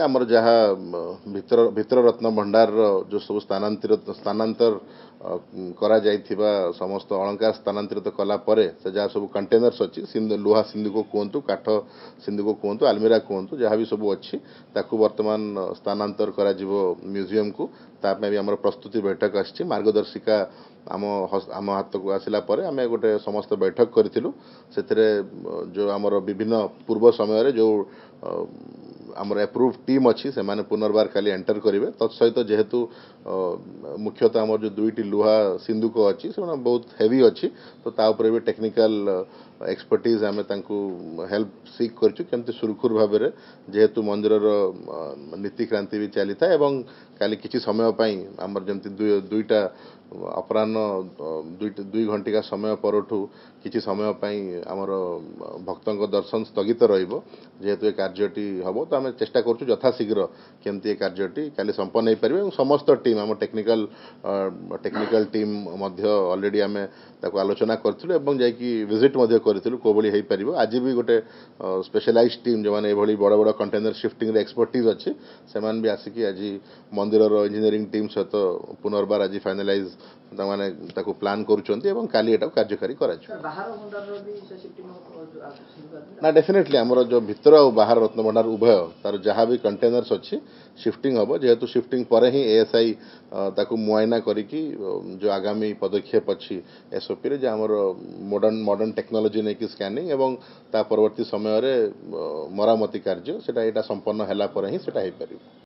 आमर जहाँ भितर भितर रत्न भंडार जो सब स्थानांतर करा जाइथिबा समस्त अलंकार स्थानांतरित कला परे से जहाँ सब कंटेनर्स अच्छी लुहा सिंधुक कहतु काठ सिंधुक कहतु आलमीरा कहतु जहाँ भी सब अच्छी ताकू वर्तमान स्थानांतर करा जिवो म्यूजियम को तापे भी आमर प्रस्तुति बैठक आछि मार्गदर्शिका आम हाथ को आसला आम गोटे समस्त बैठक करूँ से जो आमर विभिन्न पूर्व समय जो आमर एप्रूव टीम अच्छी से माने पुनर्बार खाली एंटर करेंगे तत्सहित जेहेतु मुख्यतः आमर जो दुईटी लुहा सिंधुक अच्छी से बहुत हेवी अच्छी तो ताऊपर भी टेक्निकल एक्सपर्टीज आम हेल्प सीख करमती सुरखुर भाव में जेहेतु मंदिर नीतिक्रांति भी चली था एवं काली किसी समय आमर जमती दुईटा अपराह्न दुई घंटिका समय परठू किसी समय आमर भक्तों दर्शन स्थगित जेहेतु ये कार्यटी हम तो आम चेष्टा करूँ यथाशीघ्र केमती ये कार्यटी काली संपन्न हो पारे समस्त टीम आम टेक्निकल टीम ऑलरेडी आम आलोचना करूँ जाकि विजिट करूँ कोभली हो पार आज भी गोटे स्पेशलाइज टीम जो मैंने बड़ बड़ कंटेनर शिफ्टिंग एक्सपर्टीज अच्छी से भी आसिक आज मंदिर इंजीनियरिंग टीम सहित पुनर्बार आज फाइनालाइज मैंने प्लान करुँच काली एटा कार्यकारी करा ना डेफिनेटली आमर जो भितर और बाहर रत्नभंडार उभय तार जहाँ भी कंटेनर्स अच्छी शिफ्टिंग हम जेहेतु शिफ्टिंग पर ही एएसआई मुआयना करिकी जो आगामी पदक्षेप अच्छी एसओपी रे आमर मॉडर्न टेक्नोलोजी नहीं कि स्कैनिंग एवं ता परवर्ती समय मरामती कार्य सेटा संपन्न होला पर ही सेटा हो पारिबो।